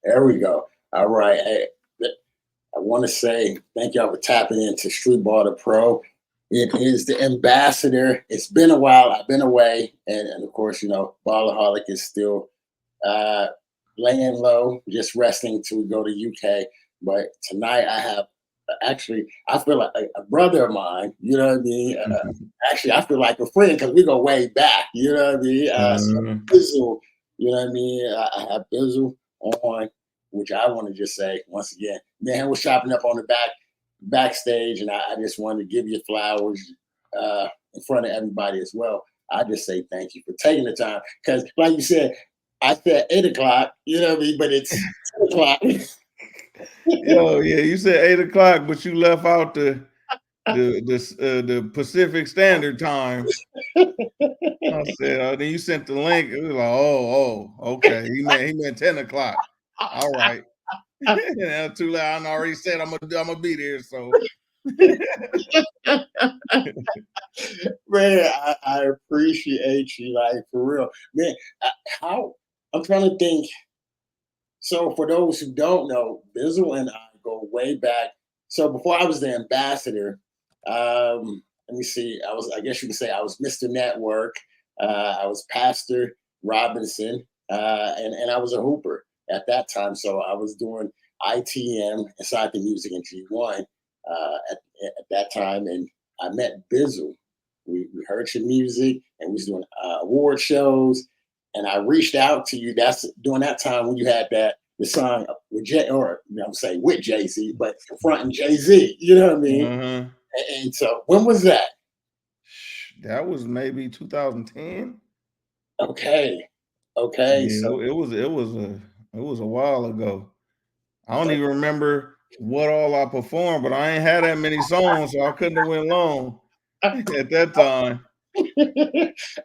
There we go. All right. Hey, I want to say thank y'all for tapping into Streetball the Pro. It is the ambassador. It's been a while. I've been away, and of course, Ballaholic is still uh, laying low, just resting till we go to UK. But tonight, I have actually, I feel like a brother of mine. You know what I mean? Actually, I feel like a friend because we go way back. You know what I mean? So Mhm. Bizzle, you know what I mean? I have Bizzle on, which I want to just say once again, man was chopping up on the backstage, and I just wanted to give you flowers in front of everybody as well. I just say thank you for taking the time because, like you said, I said 8 o'clock. You know what I mean? But it's 10 o'clock. Yo, yeah, you said 8 o'clock, but you left out the Pacific Standard Time. I said, then you sent the link. It was like, okay. He meant 10 o'clock. All right. Yeah, too late. I already said I'm gonna be there. So Man, I appreciate you, like for real, man. How I'm trying to think. So, for those who don't know, Bizzle and I go way back. So, before I was the ambassador, let me see. I guess you could say, I was Mr. Network. I was Pastor Robinson, and I was a hooper at that time. So, I was doing ITM inside the music in G1 at that time, and I met Bizzle. We heard your music, and we was doing award shows, and I reached out to you. That's during that time when you had the song with I'm saying with Jay Z, but confronting Jay Z. You know what I mean? mhm. And so when was that? That was maybe 2010. Okay, okay, Yeah, so it was a while ago. I don't but even remember what all I performed, but I ain't had that many songs, so I couldn't have went long at that time.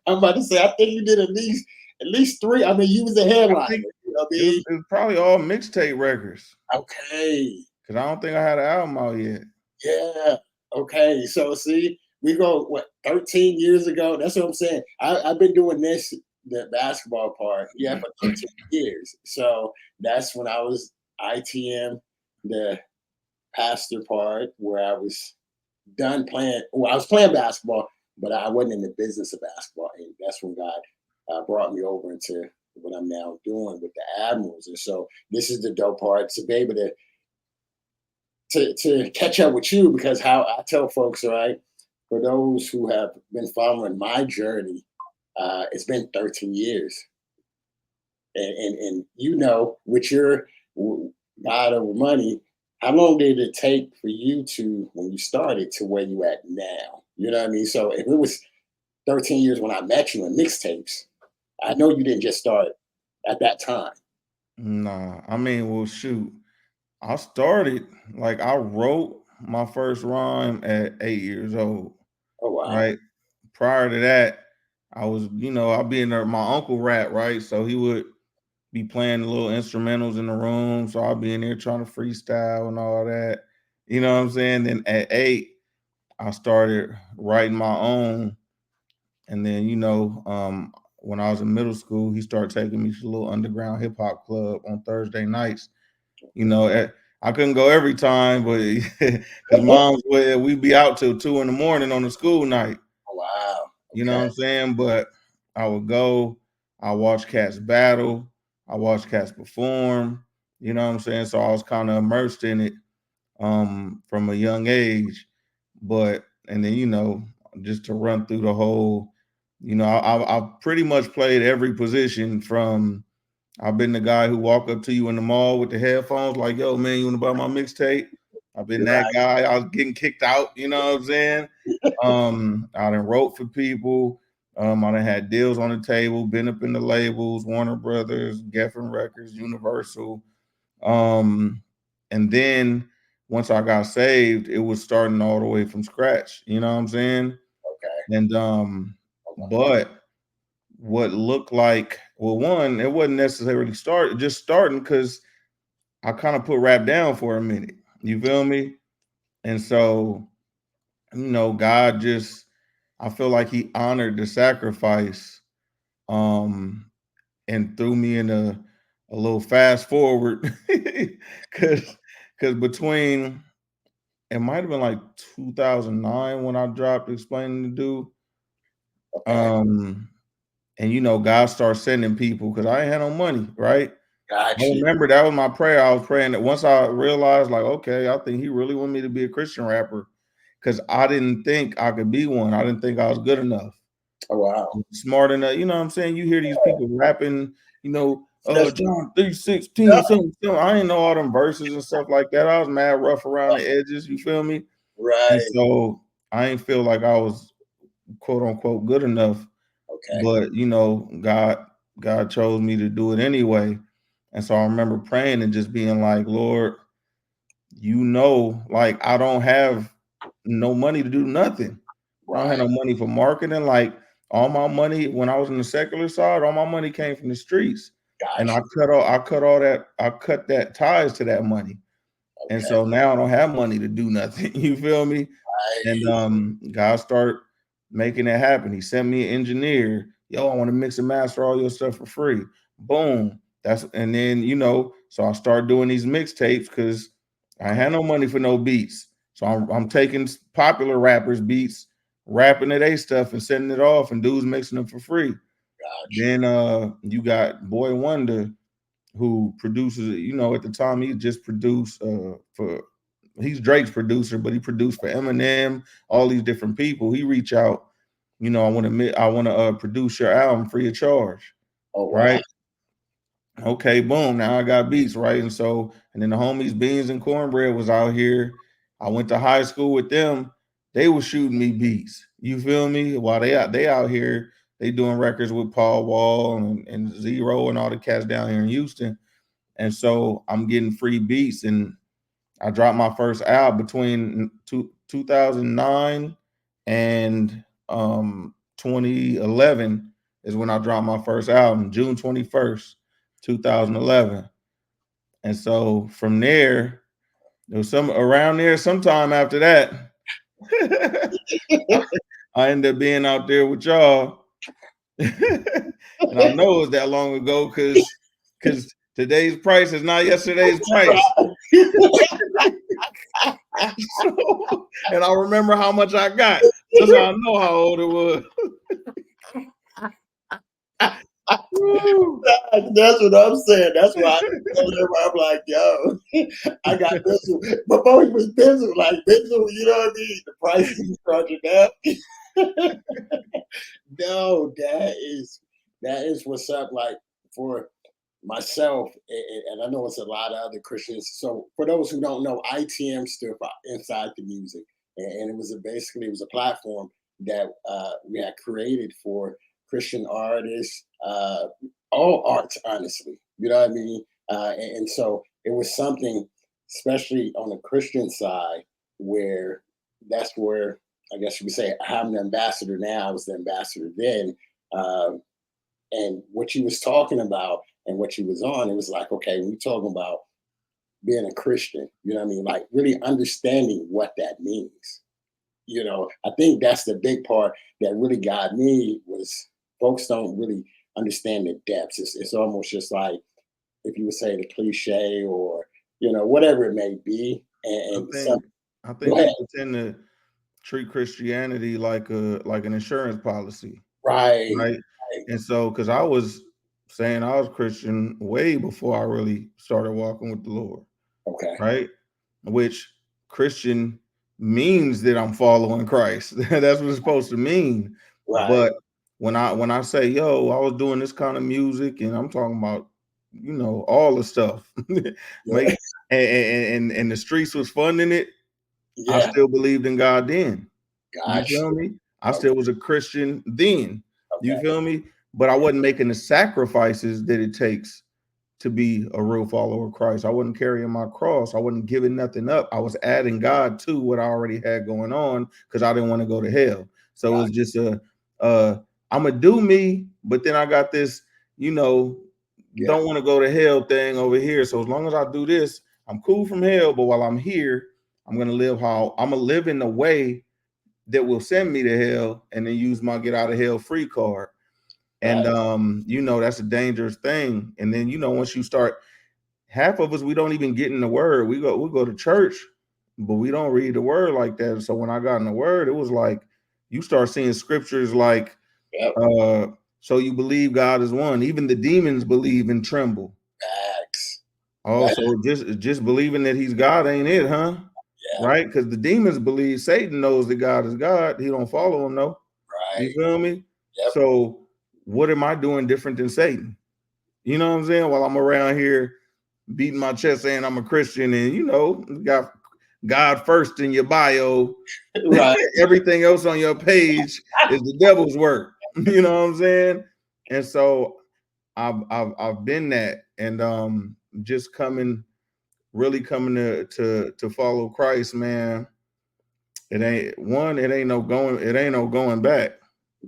I'm about to say I think you did at least three. I mean, you was a I headliner. think You know what I it was, mean? it was probably all mixtape records Okay, because I don't think I had an album out yet. yeah. Okay, so see, we go what 13 years ago. That's what I'm saying. I've been doing this, the basketball part, yeah, for 13 years. So that's when I was ITM, the pastor part, where I was done playing. Well, I was playing basketball, but I wasn't in the business of basketball, and that's when God brought me over into what I'm now doing with the Admirals. And so this is the dope part to be able to catch up with you because how I tell folks, right, for those who have been following my journey, it's been 13 years, and with your God over money, how long did it take for you to when you started to where you at now? You know what I mean? So if it was 13 years when I met you in mixtapes, I know you didn't just start at that time. Nah, I mean, well, shoot. I started like I wrote my first rhyme at 8 years old. Oh wow. Right. Prior to that, I was, I'd be in there. My uncle rap, right? So he would be playing the little instrumentals in the room. So I'd be in there trying to freestyle and all that. You know what I'm saying? Then at 8, I started writing my own. And then, when I was in middle school, he started taking me to a little underground hip hop club on Thursday nights. I couldn't go every time, but because mom's way, we'd be out till 2 in the morning on the school night. Oh, wow. You know what Okay. I'm saying? But I would go, I watch cats battle, I watch cats perform, you know what I'm saying? So I was kind of immersed in it from a young age. But and then, just to run through the whole, I've pretty much played every position from I've been the guy who walk up to you in the mall with the headphones, like, yo, man, you want to buy my mixtape? I've been that Right. guy. I was getting kicked out, you know what I'm saying? I done wrote for people. I done had deals on the table, been up in the labels, Warner Brothers, Geffen Records, Universal. Um, and then once I got saved, it was starting all the way from scratch, you know what I'm saying? Okay. And Oh, wow. but what looked like, well, one, it wasn't necessarily just starting because I kind of put rap down for a minute. You feel me? And so, God just, I feel like he honored the sacrifice, um, and threw me in a little fast forward because between it might have been like 2009 when I dropped Explaining the Dude. Okay. Um, and God started sending people because I ain't had no money, right? I Got you. remember that was my prayer. I was praying that once I realized, like, okay, I think he really wanted me to be a Christian rapper because I didn't think I could be one. I didn't think I was good enough, Oh, wow. smart enough. You know what I'm saying? You hear these people rapping, That's John 3:16, yeah, something. I didn't know all them verses and stuff like that. I was mad rough around the edges, you feel me? And right. so I ain't feel like I was quote unquote good enough, Okay. but God chose me to do it anyway. And so I remember praying and just being like, Lord, like I don't have no money to do nothing. I don't have Right. no money for marketing. Like all my money when I was in the secular side, all my money came from the streets. And Got you. I cut that ties to that money. And Okay. so now I don't have money to do nothing. You feel me? And Right. God started making it happen. He sent me an engineer. Yo, I want to mix and master all your stuff for free. Boom. And then so I started doing these mixtapes because I had no money for no beats. So I'm taking popular rappers' beats, rapping to their stuff and sending it off, and dudes mixing them for free. Got you. Then you got Boy Wonder, who produces, at the time he just produced for he's Drake's producer, but he produced for Eminem, all these different people. He reach out, I want to produce your album free of charge, Oh, wow. right? Okay, boom. Now I got beats, right? And then the homies Beans and Cornbread was out here. I went to high school with them. They was shooting me beats. You feel me? While they out here, they doing records with Paul Wall and Zero and all the cats down here in Houston. And so I'm getting free beats, and I dropped my first album between 2009 and 2011 is when I dropped my first album, June 21st, 2011. And so from there was some around there sometime after that. I, I ended up being out there with y'all. And I know it was that long ago because today's price is not yesterday's price. So, and I remember how much I got. That's how I know how old it was. Woo. That's what I'm saying. That's why I'm like, yo, I got Bizzle. Before he was Bizzle, like Bizzle, you know what I mean? The prices he charging now. No, that is what's up. Like for myself, and I know it's a lot of other Christians. So for those who don't know, ITM stood for Inside the Music, and basically it was a platform that we had created for Christian artists, all arts, honestly. You know what I mean? And so it was something, especially on the Christian side, where that's where I guess you could say I'm the ambassador now. I was the ambassador then. Um, and what you was talking about and what you was on, it was like, okay, we talking about being a Christian, you know what I mean? Like really understanding what that means. I think that's the big part that really got me was folks don't really understand the depths. It's almost just like if you would say the cliche or, whatever it may be. I And some, think I go think ahead. people tend to treat Christianity like an insurance policy, Right. right? Right. And so, because I was saying I was Christian way before I really started walking with the Lord, Okay. right? Which Christian means that I'm following Christ. That's what it's supposed to mean. Right. But when I say, yo, I was doing this kind of music, and I'm talking about, all the stuff, Yeah. make and the streets was funding it, I Yeah. still believed in God then. You Gosh. feel me? I Okay. still was a Christian then. You Okay. feel me? But I wasn't making the sacrifices that it takes to be a real follower of Christ. I wasn't carrying my cross. I wasn't giving nothing up. I was adding God to what I already had going on because I didn't want to go to hell. So it was Gosh. just I'm gonna do me, but then I got this, you know, Yeah. don't want to go to hell thing over here. So as long as I do this, I'm cool from hell. But while I'm here, I'm gonna live in a way that will send me to hell and then use my get out of hell free card. And you know, that's a dangerous thing. And then, you know, once you start, half of us, we don't even get in the word. We go to church, but we don't read the word like that. So when I got in the word, it was like you start seeing scriptures like, Yep. so you believe God is one. Even the demons believe and tremble. Facts. Oh, so just believing that he's God ain't it, huh? Yeah. Right? Because the demons believe Satan knows that God is God. He don't follow him, though. You Right. feel me? Yep. So what am I doing different than Satan? You know what I'm saying? While I'm around here beating my chest saying I'm a Christian and, you know, got God first in your bio. Right. Everything else on your page is the devil's work. You know what I'm saying? And so I've been that, and just really coming to follow Christ, man. It ain't no going back.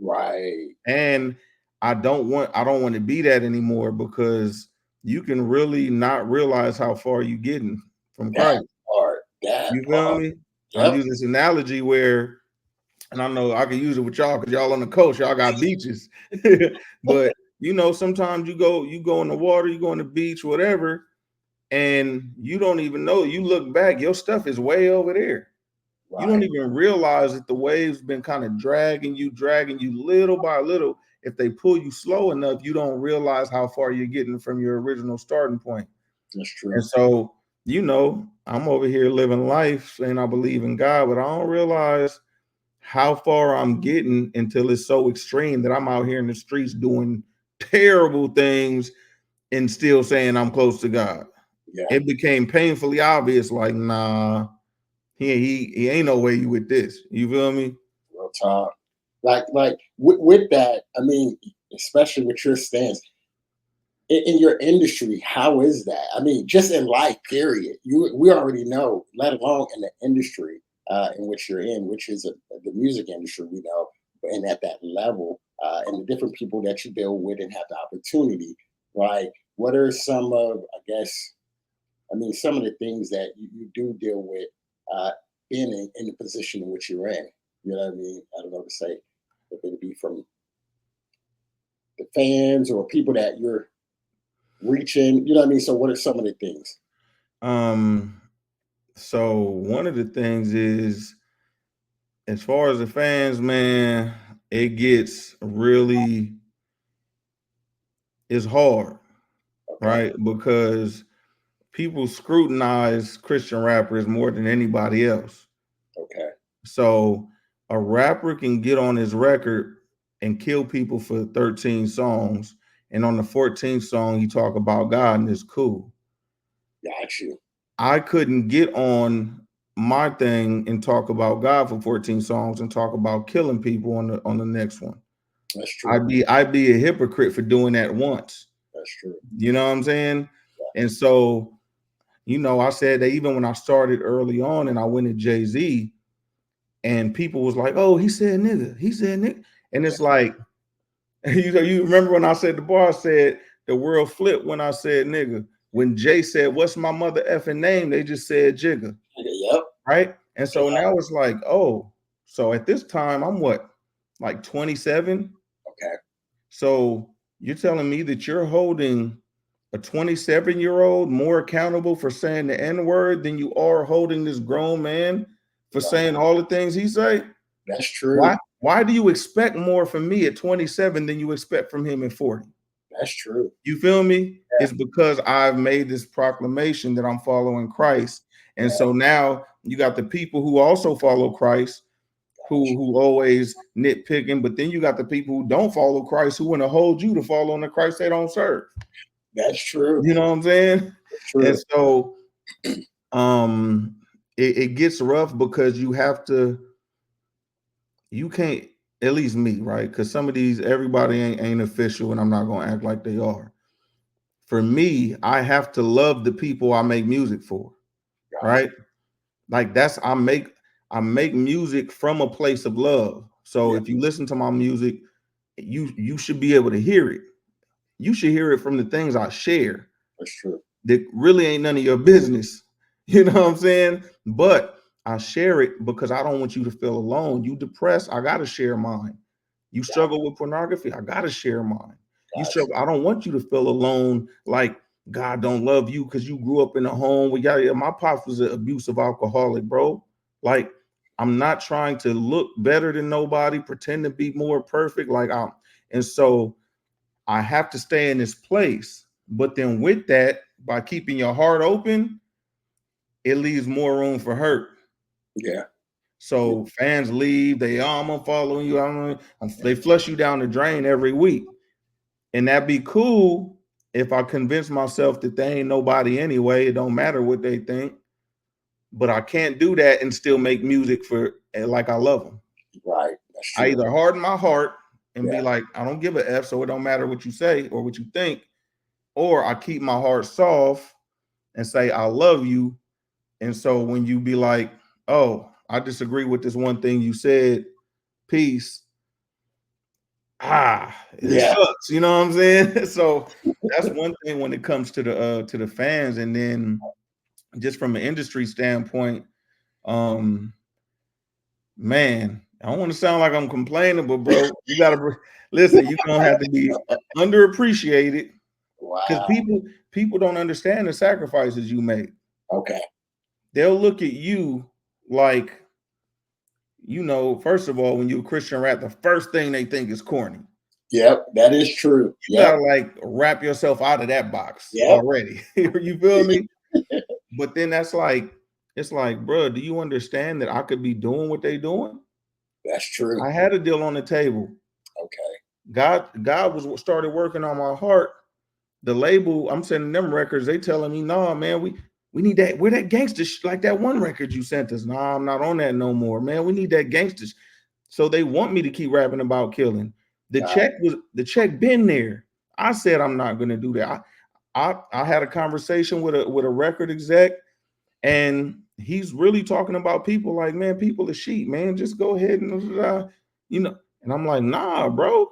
Right. And I don't want to be that anymore, because you can really not realize how far you getting from That Christ. part. That You feel part. me? I Yep. use this analogy where, and I know I can use it with y'all because y'all on the coast, y'all got beaches. But you know, sometimes you go in the water, you go on the beach, whatever, and you don't even know. You look back, your stuff is way over there. Right. You don't even realize that the waves been kind of dragging you little by little. If they pull you slow enough, you don't realize how far you're getting from your original starting point. That's true. And so, you know, I'm over here living life saying I believe in God, but I don't realize how far I'm getting until it's so extreme that I'm out here in the streets doing terrible things and still saying I'm close to God. Yeah. It became painfully obvious, like, nah, he ain't no way you with this. You feel me? Real talk. Like with that, I mean, especially with your stance in your industry, how is that? I mean, just in life, period. We already know, let alone in the industry in which you're in, which is the music industry. We know, and at that level, and the different people that you deal with and have the opportunity. Right? What are some of, I guess, I mean, some of the things that you do deal with being in the position in which you're in. You know what I mean? I don't know to say if it be from the fans or people that you're reaching. You know what I mean? So, what are some of the things? So one of the things is, as far as the fans, man, it gets really, it's hard, Okay. right? Because people scrutinize Christian rappers more than anybody else. Okay. So a rapper can get on his record and kill people for 13 songs, and on the 14th song he talk about God, and it's cool. Got you. I couldn't get on my thing and talk about God for 14 songs and talk about killing people on the next one. That's true. I'd be a hypocrite for doing that once. That's true. You know what I'm saying? Yeah. And so, you know, I said that even when I started early on and I went to Jay-Z, and people was like, "Oh, he said nigga, he said nigga," and it's like, you remember when I said the bar, said the world flipped when I said nigga. When Jay said, "What's my mother effing name?" They just said Jigga. Yep. Right? And so Yeah. now it's like, oh, so at this time I'm what, like 27? Okay. So you're telling me that you're holding a 27-year-old more accountable for saying the N-word than you are holding this grown man for Right. saying all the things he say? That's true. Why do you expect more from me at 27 than you expect from him at 40? That's true. You feel me? Yeah. It's because I've made this proclamation that I'm following Christ. And so now you got the people who also follow Christ, who always nitpicking, but then you got the people who don't follow Christ, who want to hold you to follow on the Christ they don't serve. That's true. You know what I'm saying? That's true. And so it gets rough because you can't, at least me, right? Because some of these, everybody ain't official, and I'm not gonna act like they are. For me, I have to love the people I make music for, right? Like I make music from a place of love. So if you listen to my music, you should be able to hear it. You should hear it from the things I share. That's true. That really ain't none of your business. You know what I'm saying? But I share it because I don't want you to feel alone. You depressed, I gotta share mine. You Got, struggle with pornography, I gotta share mine. You got struggle, I don't want you to feel alone, like God don't love you because you grew up in a home where yeah, my pops was an abusive alcoholic, bro. Like, I'm not trying to look better than nobody, pretend to be more perfect. And so I have to stay in this place. But then with that, by keeping your heart open, it leaves more room for hurt. Yeah. So fans leave, I'm unfollowing you. They flush you down the drain every week. And that'd be cool if I convince myself that they ain't nobody anyway. It don't matter what they think. But I can't do that and still make music for like I love them. Right. That's I true. either harden my heart and be Yeah. like, I don't give a F, so it don't matter what you say or what you think, or I keep my heart soft and say, I love you. And so when you be like, oh, I disagree with this one thing you said, peace. It Yeah. sucks, you know what I'm saying? So that's one thing when it comes to the fans. And then just from an industry standpoint, man, I don't want to sound like I'm complaining, but bro, you gotta listen, you're gonna have to be underappreciated because Wow. people don't understand the sacrifices you make. Okay. They'll look at you like, first of all, when you're a Christian rap, the first thing they think is corny. Yep. That is true. You Yep. gotta like wrap yourself out of that box Yep. already. You feel me? But then it's like, bro, do you understand that I could be doing what they doing? That's true. I had a deal on the table. Okay. God was started working on my heart. The label, I'm sending them records. They telling me, nah, man, we need that. We're that gangster like that one record you sent us. Nah, I'm not on that no more, man. We need that gangster. So they want me to keep rapping about killing. The check been there. I said I'm not gonna do that. I had a conversation with a record exec, and he's really talking about people like, man, people are sheep, man. Just go ahead and And I'm like, nah, bro.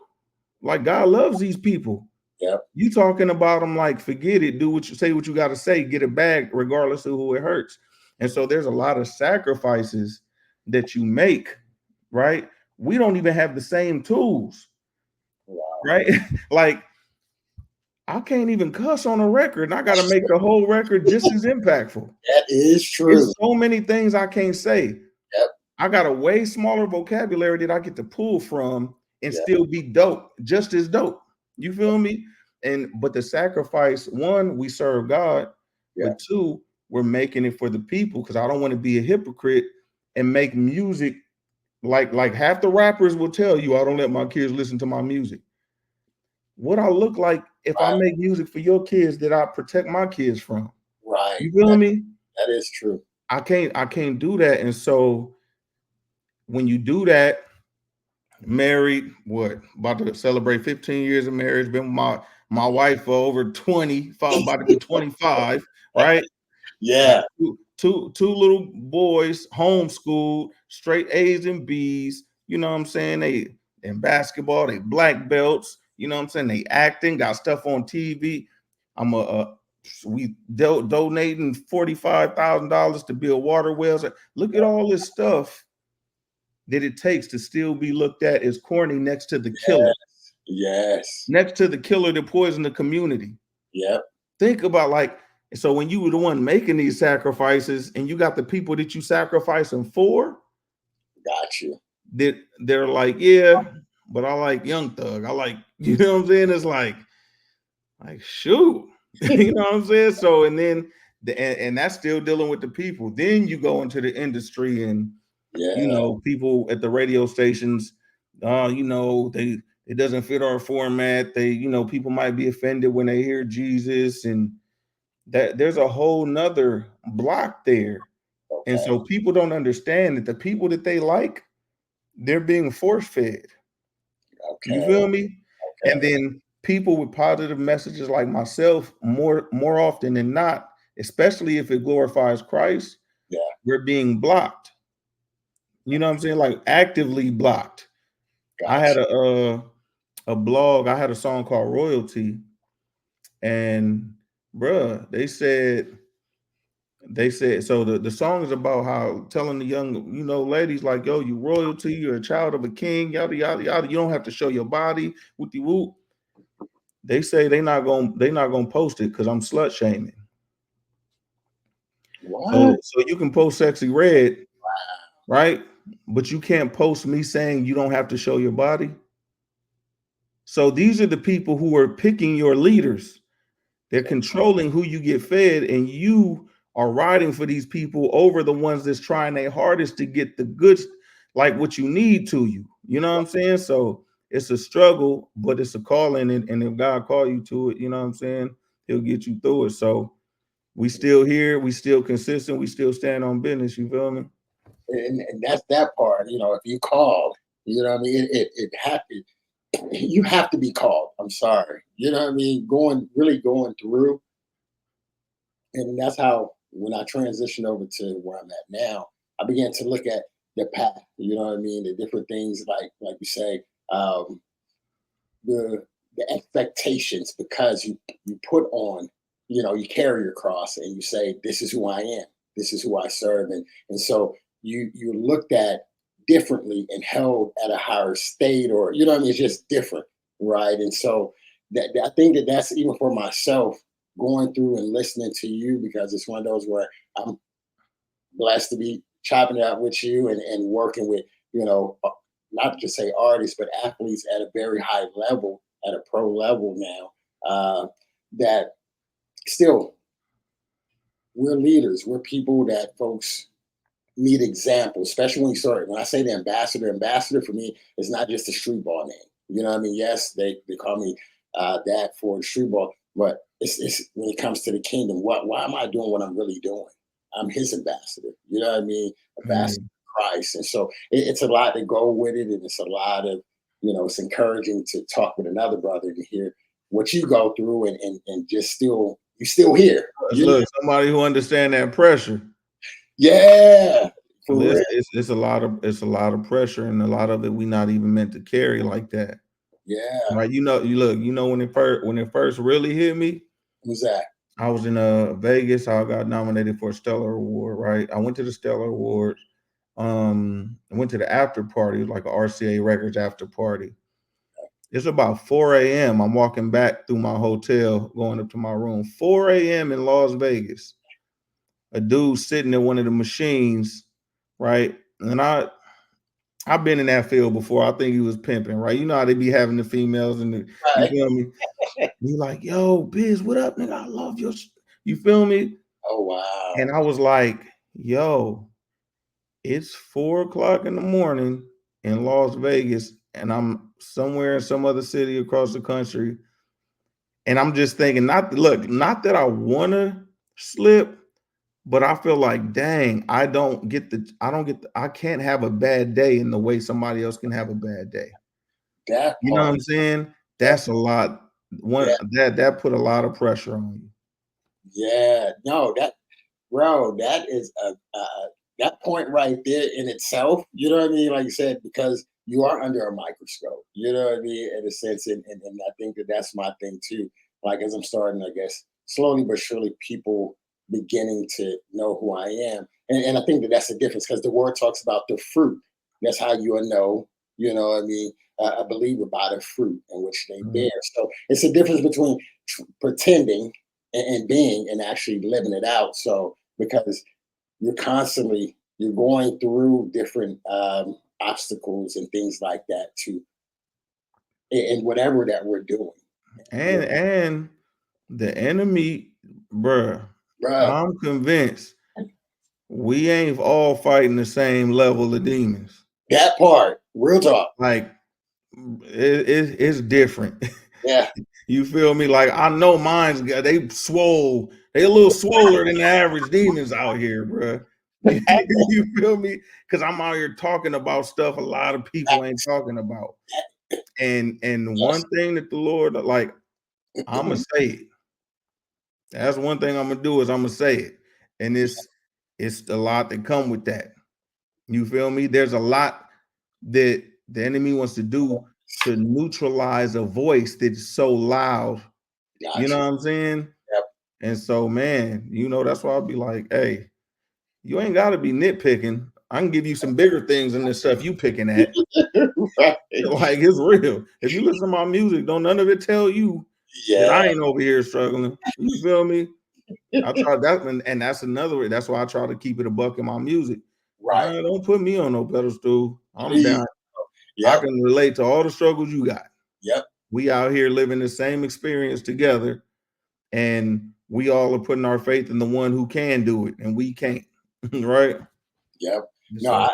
Like God loves these people. Yep. You talking about them like, forget it, do what you say, what you got to say, get it back, regardless of who it hurts. And so there's a lot of sacrifices that you make, right? We don't even have the same tools, Wow. right? Like, I can't even cuss on a record, and I got to make the whole record just as impactful. That is true. There's so many things I can't say. Yep. I got a way smaller vocabulary that I get to pull from and Yep. still be dope, just as dope. You feel me? But the sacrifice, one, we serve God, Yeah. but two, we're making it for the people because I don't want to be a hypocrite and make music like half the rappers will tell you, I don't let my kids listen to my music. What I look like if I make music for your kids that I protect my kids from. Right. You feel me? That is true. I can't do that. And so when you do that, married, about to celebrate 15 years of marriage, been with my wife for over 20, about to be 25, right? Yeah. Two little boys, homeschooled, straight A's and B's, you know what I'm saying? They in basketball, they black belts, you know what I'm saying? They acting, got stuff on TV. We donating $45,000 to build water wells. Look at all this stuff that it takes to still be looked at as corny next to the killer. Yes. Next to the killer that poisoned the community. Yep. Think about so when you were the one making these sacrifices and you got the people that you sacrificing for, got you. That they're like, yeah, but I like Young Thug. I like, you know what I'm saying? It's like shoot, you know what I'm saying? So, and then and that's still dealing with the people. Then you go into the industry and people at the radio stations, it doesn't fit our format. People might be offended when they hear Jesus, and that there's a whole nother block there. Okay. And so people don't understand that the people that they like, they're being force fed. Okay. You feel me? Okay. And then people with positive messages like myself, more often than not, especially if it glorifies Christ, we're being blocked. You know what I'm saying? Like actively blocked. Gotcha. I had a blog. I had a song called Royalty, and bruh, they said they said so the song is about how telling the young, ladies like, yo, you royalty, you're a child of a king, yada yada yada. You don't have to show your body, whoopty whoop. They say they not gonna post it because I'm slut shaming. What? So you can post sexy red, right? But you can't post me saying you don't have to show your body. So these are the people who are picking your leaders. They're controlling who you get fed, and you are riding for these people over the ones that's trying their hardest to get the goods, like what you need to you. You know what I'm saying? So it's a struggle, but it's a calling, and if God call you to it, you know what I'm saying? He'll get you through it. So we still here, we still consistent, we still stand on business. You feel me? And that's that part. If you called, what I mean. It happened. You have to be called. I'm sorry. What I mean. Really going through, and that's how when I transitioned over to where I'm at now, I began to look at the path. You know what I mean. The different things like you say, um, the expectations because you put on, you carry your cross and you say, this is who I am, this is who I serve, and so you looked at differently and held at a higher state, or what I mean, it's just different, right? And so I think that's even for myself going through and listening to you, because it's one of those where I'm blessed to be chopping it up with you and working with, not just say artists, but athletes at a very high level, at a pro level now, that still we're leaders. We're people that folks need examples, especially when you start. When I say the ambassador for me is not just a street ball name. You know what I mean? Yes, they call me that for the street ball, but it's when it comes to the kingdom, why am I doing what I'm really doing? I'm his ambassador. You know what I mean? Ambassador Hey, of Christ. And so it's a lot to go with it, and it's a lot of, it's encouraging to talk with another brother to hear what you go through, and just still here. look, somebody who understand that pressure. Yeah, for real. It's a lot of pressure, and a lot of it we not even meant to carry like that. Yeah. Right? When it first really hit me, Who's that? I was in Vegas. I got nominated for a Stellar Award, right? I went to the Stellar Awards. I went to the after party, like a RCA Records after party. It's about 4 a.m. I'm walking back through my hotel, going up to my room. 4 a.m. in Las Vegas. A dude sitting at one of the machines, right? And I've been in that field before. I think he was pimping, right? You know how they be having the females and you Right. feel me? He like, yo, Biz, what up, nigga? I love your you feel me? Oh wow. And I was like, yo, it's 4 o'clock in the morning in Las Vegas, and I'm somewhere in some other city across the country. And I'm just thinking, not that I wanna slip, but I feel like, dang, I can't have a bad day in the way somebody else can have a bad day. That You know what part. I'm saying? That, That's a lot. One yeah. that put a lot of pressure on you. Yeah. No, bro, that is that point right there in itself. You know what I mean? Like you said, because you are under a microscope. You know what I mean? In a sense, and I think that's my thing too. Like as I'm starting, I guess slowly but surely, people beginning to know who I am, and I think that's the difference because the word talks about the fruit. That's how you will know. You know what I mean? A believer by the fruit in which they bear. Mhm. So it's a difference between pretending and being and actually living it out. So because you're going through different obstacles and things like that too, and whatever that we're doing. Yeah, And the enemy, bruh, bro, I'm convinced we ain't all fighting the same level of demons. that part, real talk. Like it's different. Yeah, You feel me? Like I know mine's got they swole. They a little swoller than the average demons out here, bruh. You feel me? Because I'm out here talking about stuff a lot of people ain't talking about. And yes. one thing that the Lord, like, I'ma say it. That's one thing I'm gonna do is I'm gonna say it. And it's a lot that come with that. You feel me? There's a lot that the enemy wants to do to neutralize a voice that's so loud. You know Gotcha. what I'm saying? Yep. And so, man, that's why I'll be like, hey, you ain't got to be nitpicking. I can give you some bigger things than the stuff you picking at. Right. Like, it's real. If you listen to my music, don't none of it tell you that I Yeah. ain't over here struggling. You feel me? I try that, and that's another way. That's why I try to keep it a buck in my music. Right. Don't put me on no pedestal. I'm Please. down. I Yep. can relate to all the struggles you got. Yep. We out here living the same experience together, and we all are putting our faith in the one who can do it, and we can't. Right? Yep. No, So,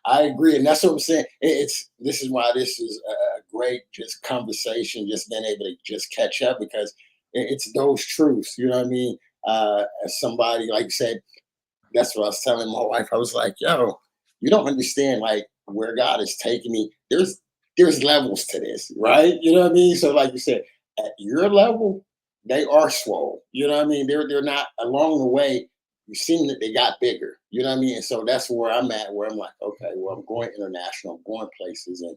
I agree, and that's what I'm saying. This is why this is a great just conversation, just being able to just catch up because it's those truths. You know what I mean? As somebody like you said, that's what I was telling my wife. I was like, "Yo, you don't understand like where God is taking me. There's levels to this, right? You know what I mean? So, like you said, at your level, they are swole. You know what I mean? They're not along the way. You seen that they got bigger. You know what I mean? And so that's where I'm at. Where I'm like, okay, well, I'm going international. I'm going places, and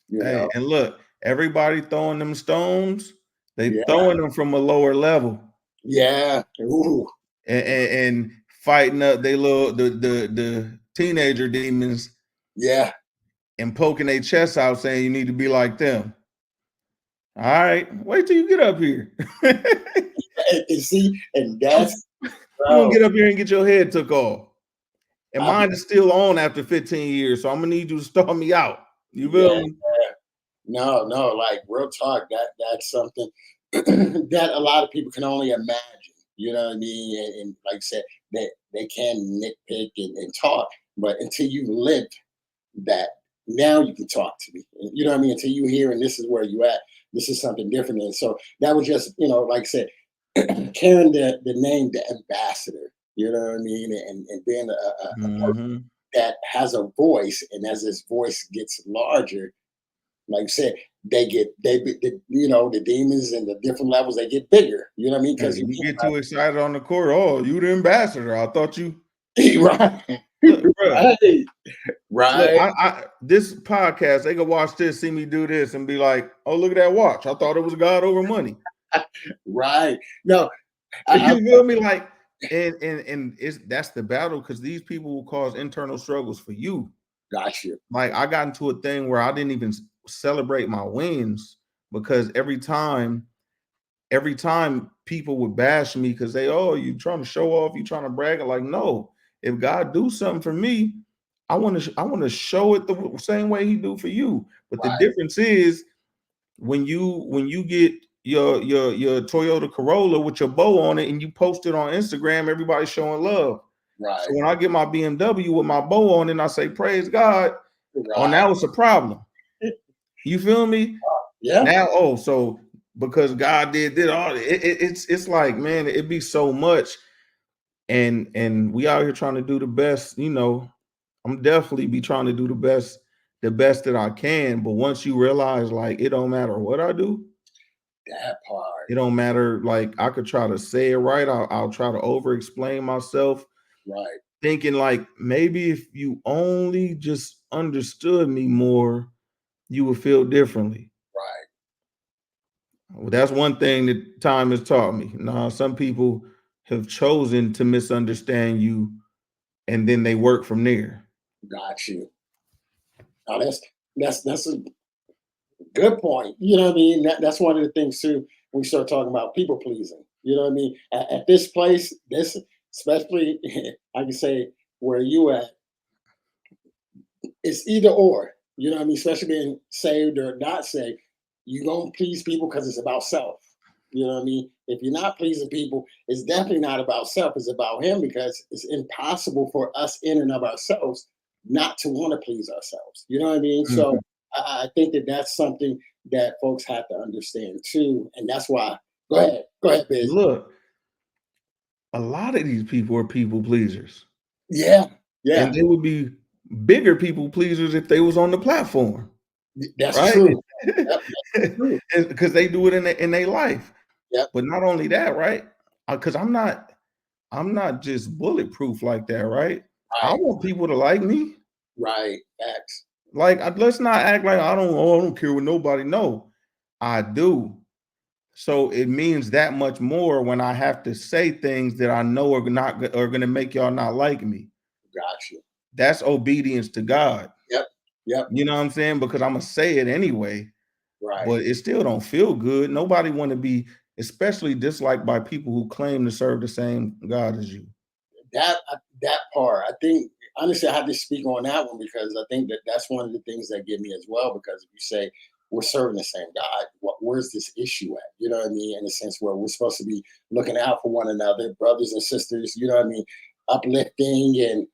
you hey, know, and look, everybody throwing them stones, they yeah, throwing them from a lower level. yeah, ooh, And fighting up they little the teenager demons yeah. and poking their chests out saying you need to be like them. All right, wait till you get up here. And see, and You're that's gonna bro. get up here and get your head took off. And I, mine is still on after 15 years, so I'm gonna need you to start me out. You feel yeah. me? No, like real talk. That's something that a lot of people can only imagine. You know what I mean? And like I said, they can nitpick and talk, but until you live that, now you can talk to me. You know what I mean? Until you hear, and this is where you at. This is something different. And so that was just, like I said, carrying the name, the ambassador. You know what I mean? And being a person Mhm. that has a voice, and as this voice gets larger, like I said, the demons and the different levels they get bigger. You know what I mean? Hey, Because you you get too excited on the court. Oh, you the ambassador. I thought you right, look, bro. right, Look, right, I this podcast, they can watch this, see me do this, and be like, "Oh, look at that watch! I thought it was God over money." right. No, I You feel me? Like, and that's the battle because these people will cause internal struggles for you. got you. Like, I got into a thing where I didn't even celebrate my wins because every time people would bash me because you trying to show off, you trying to brag. I'm like, no, if God do something for me, I want to show it the same way He do for you. But the Right, difference is when you get your Toyota Corolla with your bow on it and you post it on Instagram, everybody's showing love. So right, when I get my BMW with my bow on it and I say praise God, oh, right. now it's a problem. You feel me? Yeah, Now, so because God did all it's like, man, it'd be so much, and we out here trying to do the best. I'm definitely be trying to do the best that I can. But once you realize, like, it don't matter what I do, that part. it don't matter. Like, I could try to say it right. I'll try to over explain myself, Right, thinking like maybe if you only just understood me more, you would feel differently. right. Well, that's one thing that time has taught me. Now, some people have chosen to misunderstand you, and then they work from there. Got you. Now that's a good point. You know what I mean? That's one of the things too. When we start talking about people pleasing. You know what I mean? At this place, this especially, I can say where you at, it's either or. You know what I mean? Especially being saved or not saved, you gonna please people because it's about self. You know what I mean? If you're not pleasing people, it's definitely not about self. It's about Him because it's impossible for us in and of ourselves not to want to please ourselves. You know what I mean? So Mhm. I think that that's something that folks have to understand too, and that's why. Go ahead, Biz. Look, a lot of these people are people pleasers, Yeah, and yeah, they would be bigger people pleasers if they was on the platform, that's right? true. Yep, that's true. Because they do it in their life. Yep, But not only that, right? Because I'm not just bulletproof like that, right? I right, want people to like me. right. Facts. Like, let's not act like I don't care what nobody know. I do. So it means that much more when I have to say things that I know are going to make y'all not like me. Got you. That's obedience to God. Yep. Yep. You know what I'm saying? Because I'm gonna say it anyway, Right. but it still don't feel good. Nobody want to be, especially disliked by people who claim to serve the same God as you. That part, I think honestly, I have to speak on that one because I think that that's one of the things that get me as well. Because if you say we're serving the same God, where's this issue at? You know what I mean? In a sense where we're supposed to be looking out for one another, brothers and sisters. You know what I mean? Uplifting and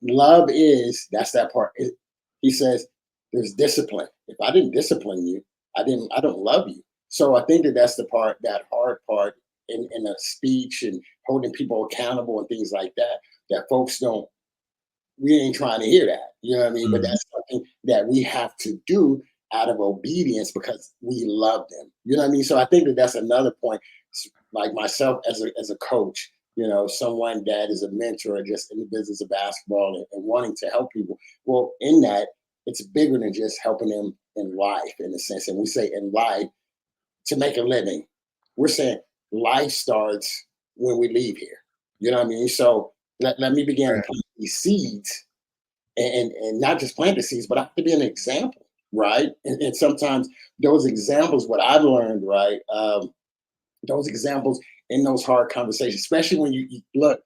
love is that's that part. He says there's discipline. If I didn't discipline you, I don't love you. So I think that that's the part, that hard part in a speech and holding people accountable and things like that, that folks don't, we ain't trying to hear that. You know what I mean? But Mhm. that's something that we have to do out of obedience because we love them. You know what I mean? So I think that that's another point. Like myself as a coach, someone that is a mentor or just in the business of basketball and wanting to help people. Well, in that, it's bigger than just helping them in life in a sense. And we say in life to make a living. We're saying life starts when we leave here. You know what I mean? So let me begin to Right. plant these seeds and not just plant the seeds, but I have to be an example, right? And sometimes those examples, what I've learned, right? Those examples in those hard conversations, especially when you look,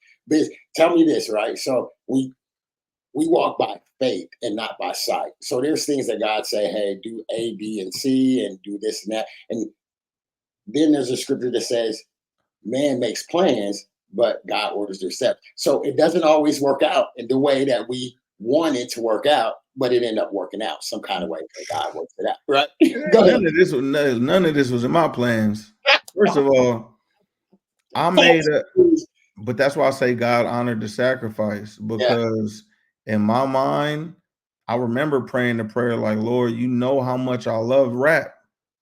tell me this, right? So we walk by faith and not by sight. So there's things that God say, hey, do A, B, and C, and do this and that. And then there's a scripture that says, man makes plans, but God orders their steps. So it doesn't always work out in the way that we want it to work out, but it ended up working out some kind of way because God works it out. Right? Go ahead. None of this was in my plans. First of all, I made a, but that's why I say God honored the sacrifice, Yeah, because in my mind, I remember praying the prayer like, Lord, you know how much I love rap.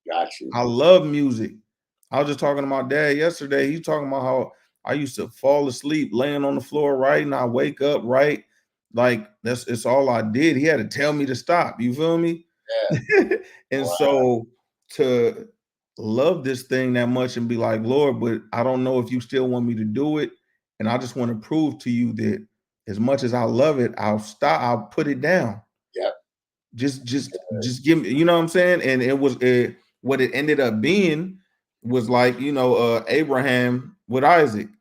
got you. I love music. I was just talking to my dad yesterday. He's talking about how I used to fall asleep laying on the floor writing. I wake up, right? Like it's all I did. He had to tell me to stop. You feel me? Yeah. And Wow. so to love this thing that much and be like, Lord, but I don't know if you still want me to do it. And I just want to prove to you that as much as I love it, I'll stop, I'll put it down. Yep. Just give me, you know what I'm saying? And it was what it ended up being was like, Abraham with Isaac. He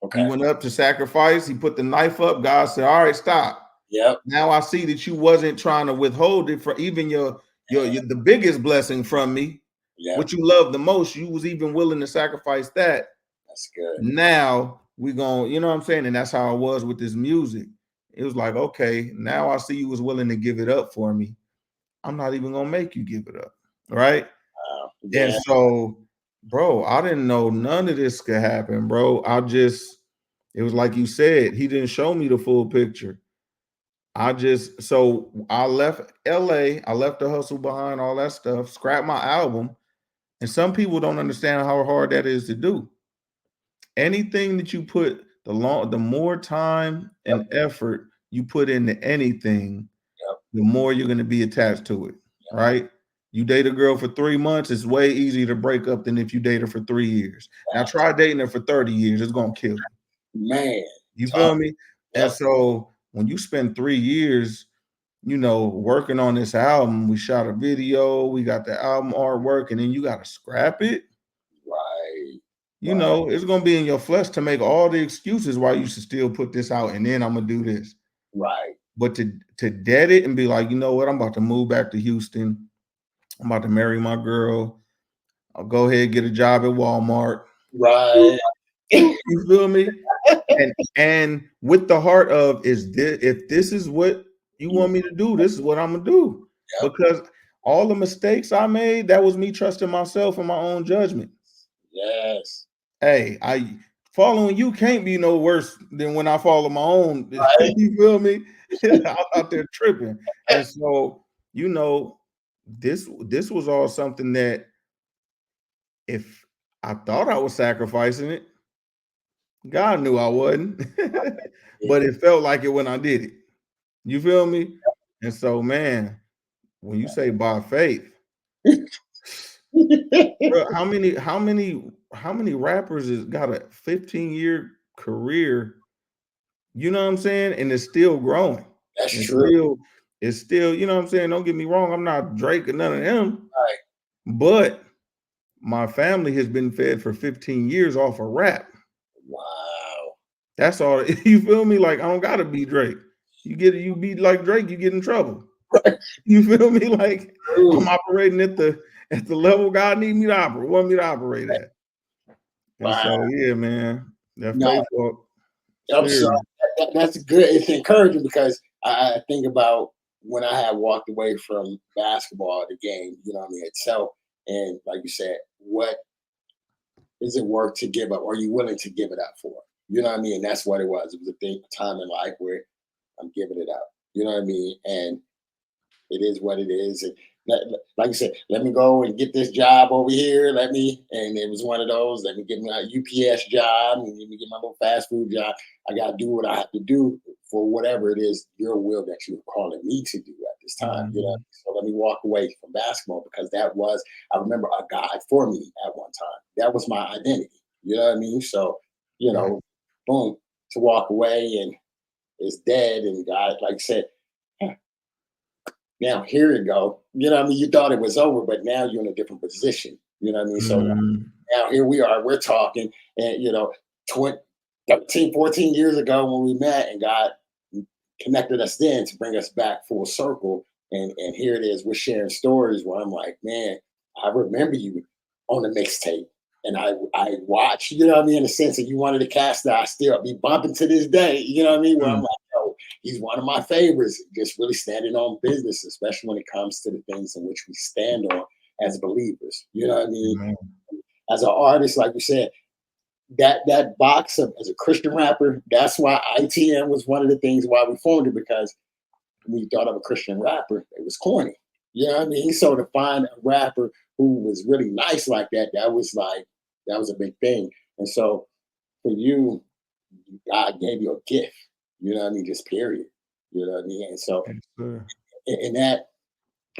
Okay. went up to sacrifice, he put the knife up. God said, all right, stop. Yep. Now I see that you wasn't trying to withhold it for even your the biggest blessing from me, Yep. what you love the most. You was even willing to sacrifice that. That's good. Now we going, you know what I'm saying? And that's how I was with this music. It was like, okay, now I see you was willing to give it up for me. I'm not even gonna make you give it up. Right. And Yeah. so, bro, I didn't know none of this could happen, bro. It was like you said, he didn't show me the full picture. So I left LA, I left the hustle behind, all that stuff, scrapped my album. And some people don't understand how hard that is to do. Anything that you put the more time Yep. and effort you put into anything, Yep. the more you're going to be attached to it, Yep. right? You date a girl for 3 months, it's way easier to break up than if you date her for 3 years. Now try dating her for 30 years, it's going to kill you. Man. You feel Talk. me? And Yep. so when you spend 3 years, working on this album, we shot a video, we got the album artwork, and then you got to scrap it. Right. Right. It's going to be in your flesh to make all the excuses why you should still put this out, and then I'm going to do this. Right. But to dead it and be like, you know what, I'm about to move back to Houston. I'm about to marry my girl. I'll go ahead and get a job at Walmart. Right. You feel me? And with the heart of, is this, if this is what you want me to do, this is what I'm gonna do. Yep. Because all the mistakes I made, that was me trusting myself and my own judgment. Yes. Hey, I following you can't be no worse than when I follow my own. Right. You feel me? I'm out there tripping. And so, this was all something that if I thought I was sacrificing it, God knew I wasn't. But it felt like it when I did it. You feel me? And so, man, when you say by faith, Bro, how many rappers has got a 15-year career, you know what I'm saying? And it's still growing. That's And true. it's still, you know what I'm saying? Don't get me wrong, I'm not Drake or none of them, Right. but my family has been fed for 15 years off of rap. Wow. That's all. You feel me? Like, I don't gotta be Drake. You be like Drake, you get in trouble. You feel me? Like, I'm True. operating at the level God need me to operate, want me to operate at. And Wow. so, yeah, man, that No, faith walk, I'm sorry. serious. That's good. It's encouraging because I think about when I had walked away from basketball, the game, you know what I mean, itself. And like you said, what is it worth to give up? Are you willing to give it up for? You know what I mean? And that's what it was. It was a time in life where I'm giving it up. You know what I mean? And it is what it is. And like you said, let me go and get this job over here. And it was one of those, let me get my UPS job and let me get my little fast food job. I got to do what I have to do for whatever it is, your will that you're calling me to do at this time. You know, Mhm. so let me walk away from basketball because I remember a guy for me at one time. That was my identity. You know what I mean? So, you Right. know, boom, to walk away and it's dead. And God, like I said, now here you go. You know what I mean? You thought it was over, but now you're in a different position. You know what I mean? So Mhm. now here we are, we're talking, and 20, 13, 14 years ago when we met and God connected us then to bring us back full circle. And here it is, we're sharing stories where I'm like, man, I remember you on the mixtape. And I watch, you know what I mean, in the sense that you wanted to cast that I still be bumping to this day, you know what I mean? Where I'm Mm. like, oh, he's one of my favorites, just really standing on business, especially when it comes to the things in which we stand on as believers. You know what I mean? Amen. As an artist, like you said, that box of as a Christian rapper, that's why ITM was one of the things why we formed it because we thought of a Christian rapper, it was corny. You know what I mean? So to find a rapper who was really nice like that, that was a big thing. And so for you, God gave you a gift. You know what I mean? Just period. You know what I mean? And so Yes, sir. in that,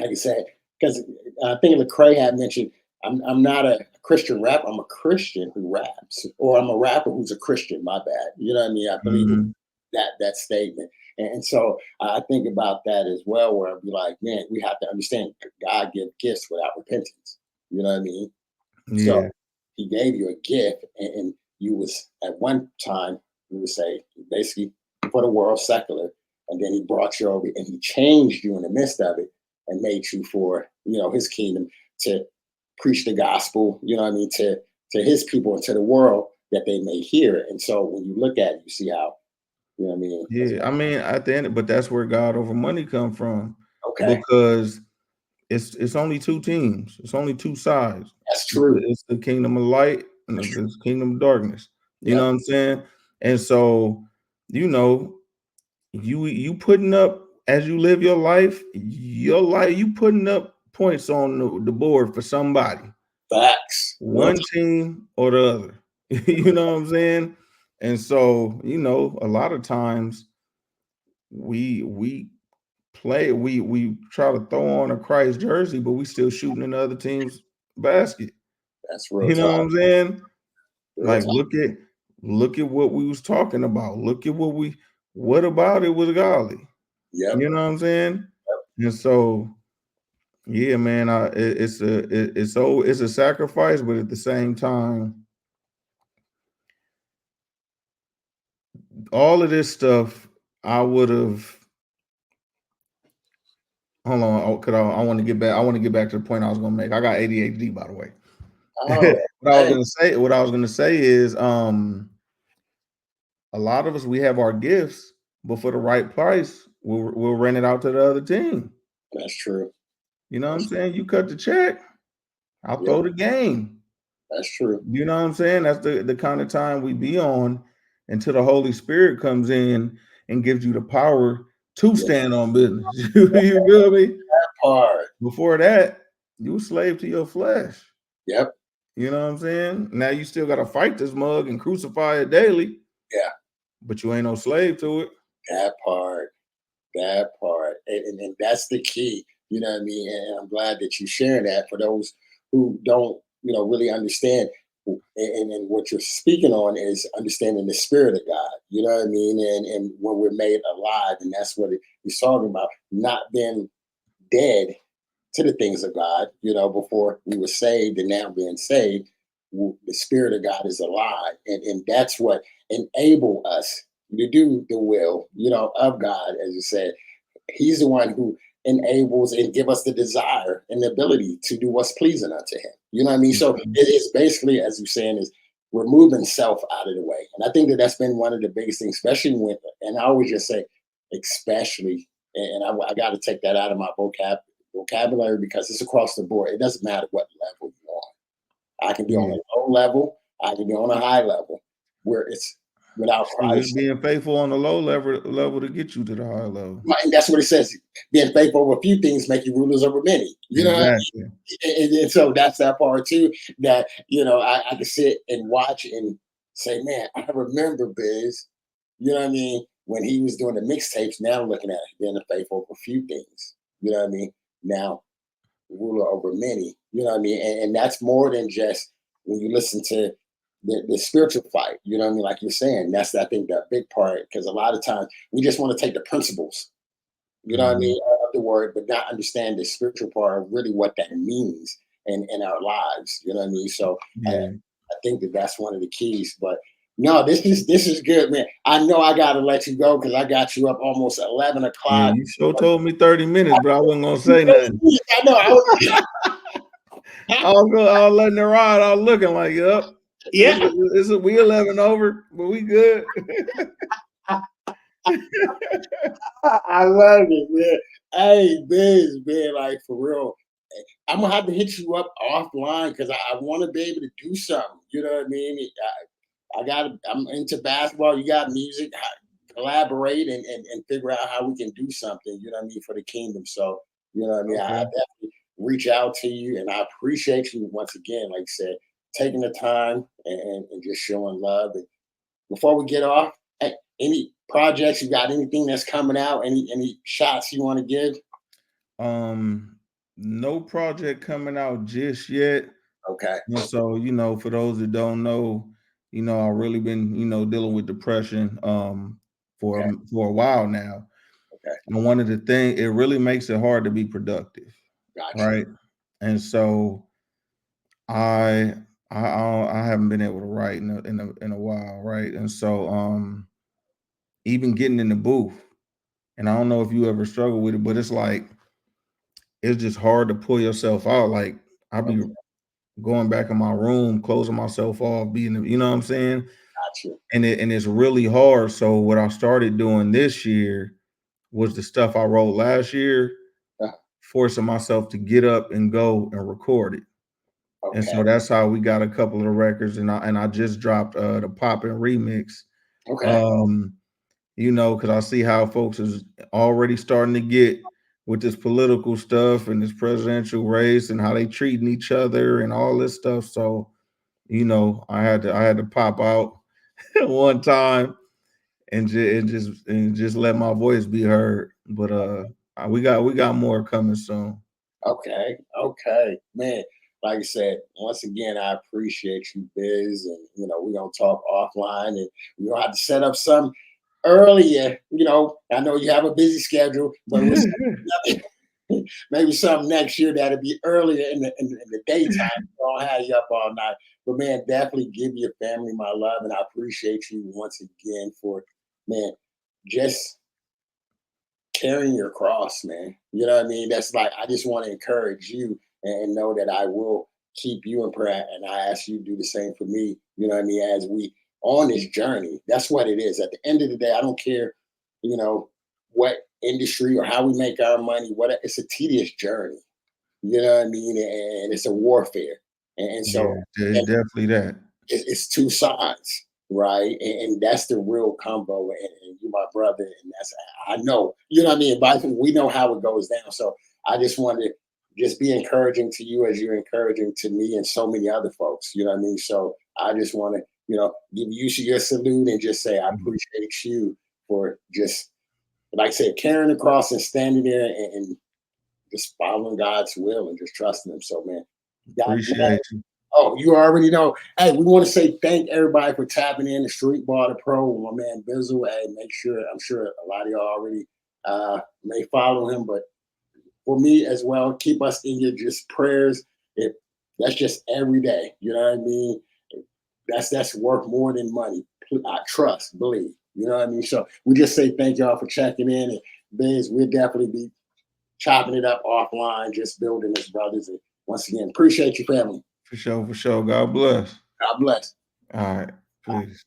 like I said, because I think Lecrae had mentioned, I'm not a Christian rapper. I'm a Christian who raps, or I'm a rapper who's a Christian. My bad. You know what I mean? I believe Mhm. that statement, and so I think about that as well. Where I'd be like, man, we have to understand God gives gifts without repentance. You know what I mean? So Yeah. He gave you a gift, and you was at one time we would say basically for the world secular, and then He brought you over and He changed you in the midst of it and made you for His kingdom to preach the gospel. You know what I mean, to His people and to the world that they may hear it. And so when you look at it, you see how I mean. That's Yeah. I mean, at the end, but that's where God over money come from, okay. because it's only two teams. It's only two sides. That's It's the, true. it's the kingdom of light and That's true. the kingdom of darkness. You know Yep. what I'm saying? And so, you know, you putting up as you live your life, you putting up points on the board for somebody, Facts. Real one team or the other. You know what I'm saying? And so, a lot of times we we try to throw on a Christ jersey, but we still shooting in the other team's basket. that's real You know talk. what I'm saying? Real Like, talk. look at what we was talking about. Look at what about it was golly. Yep. You know what I'm saying? Yep. And so, yeah, man, it's a sacrifice, but at the same time, all of this stuff, I would have. Hold on, cause I want to get back. I want to get back to the point I was gonna make. I got ADHD, by the way. Oh, hey, What I was gonna say is, a lot of us we have our gifts, but for the right price, we'll rent it out to the other team. that's true. You know what I'm That's, saying? You cut the check, I'll yep. throw the game. That's true. You know what I'm saying? That's the kind of time we be on until the Holy Spirit comes in and gives you the power to Yep. stand on business. You feel me? Hard. Before that, you a slave to your flesh. Yep. You know what I'm saying? Now you still got to fight this mug and crucify it daily, Yeah. but you ain't no slave to it. That part. That part. And that's the key. You know what I mean? And I'm glad that you share that for those who don't, really understand. And what you're speaking on is understanding the spirit of God. You know what I mean? And when we're made alive, and that's what he's talking about, not being dead to the things of God, before we were saved and now being saved, the Spirit of God is alive. And that's what enable us to do the will, of God, as you said. He's the one who enables and give us the desire and the ability to do what's pleasing unto him. You know what I mean? So Mhm. it is basically, as you're saying, is removing self out of the way. And I think that that's been one of the biggest things, especially when, and I always just say, especially, and I got to take that out of my vocabulary because it's across the board. It doesn't matter what level you're on. I can be on Yeah. a low level, I can be on a high level, where it's without Shoot, it's Christ. being faithful on the low level to get you to the high level. Right, and that's what it says. Being faithful over a few things make you rulers over many. You know what I Exactly. mean? And so that's that part too. That I can sit and watch and say, man, I remember Biz. You know what I mean? When he was doing the mixtapes, now looking at being faithful over a few things. You know what I mean? Now ruler over many. You know what I mean? And that's more than just when you listen to the spiritual fight. You know what I mean? Like you're saying, that's I think the big part because a lot of times we just want to take the principles, you know what I Mhm. mean, of the word, but not understand the spiritual part of really what that means in our lives. You know what I mean? So Yeah. I think that that's one of the keys. But no, this is good, man. I know I gotta let you go because I got you up almost 11 o'clock. Yeah, you sure told me 30 minutes, but I wasn't gonna say nothing. I know. I was letting it ride. I was looking like, yep. Yeah. We 11 over, but we good. I love it, man. Hey, Biz, man, like for real. I'm gonna have to hit you up offline because I want to be able to do something. You know what I mean? I'm into basketball. You got music. Collaborate and figure out how we can do something. You know what I mean for the kingdom. So you know what I mean. I Okay. definitely reach out to you, and I appreciate you once again. Like I said, taking the time and just showing love. And before we get off, hey, any projects you got? Anything that's coming out? Any shots you want to give? Um, no project coming out just yet. Okay. And so, for those that don't know, I've really been, dealing with depression for Okay. for a while now. Okay. And one of the things, it really makes it hard to be productive, Gotcha. right? And so I I haven't been able to write in a while, right? And so even getting in the booth, and I don't know if you ever struggle with it, but it's like it's just hard to pull yourself out. Like I'll be Okay. going back in my room, closing myself off, being, you know what I'm saying? Gotcha. And it's really hard. So what I started doing this year was the stuff I wrote last year, Uh, forcing myself to get up and go and record it. And Okay. so that's how we got a couple of the records. And I just dropped the Poppin' remix. Okay. Um, because I see how folks is already starting to get with this political stuff and this presidential race and how they treating each other and all this stuff. So, I had to pop out one time and just let my voice be heard. But we got more coming soon. Okay. Okay. Man, like I said, once again, I appreciate you, Biz. And, we're going to talk offline and we're going to have to set up some earlier. I know you have a busy schedule, but we'll maybe something next year that'll be earlier in the daytime. I'll have you up all night. But, man, definitely give your family my love. And I appreciate you once again for, man, just carrying your cross, man. You know what I mean? That's like I just want to encourage you and know that I will keep you in prayer, and I ask you to do the same for me. You know what I mean? As we on this journey, that's what it is. At the end of the day, I don't care, what industry or how we make our money. What it's a tedious journey. You know what I mean? And it's a warfare, and Yeah, so it's definitely that. it's two sides, right? And that's the real combo. And you, my brother, and that's I know. You know what I mean? But we know how it goes down. So I just wanted to just be encouraging to you as you're encouraging to me and so many other folks. You know what I mean? So I just want to, give you your salute and just say I Mhm. appreciate you for just like I said, carrying the cross and standing there and just following God's will and just trusting Him. So man. Appreciate you. Oh, you already know. Hey, we want to say thank everybody for tapping in the Streetball the Pro with my man Bizzle. Hey, make sure, I'm sure a lot of y'all already may follow him, but for me as well, keep us in your just prayers. If that's just every day, you know what I mean? That's worth more than money. I trust, believe. You know what I mean? So we just say thank y'all for checking in. And Biz, we'll definitely be chopping it up offline, just building as brothers. And once again, appreciate you, family. For sure, for sure. God bless. God bless. All right. Peace.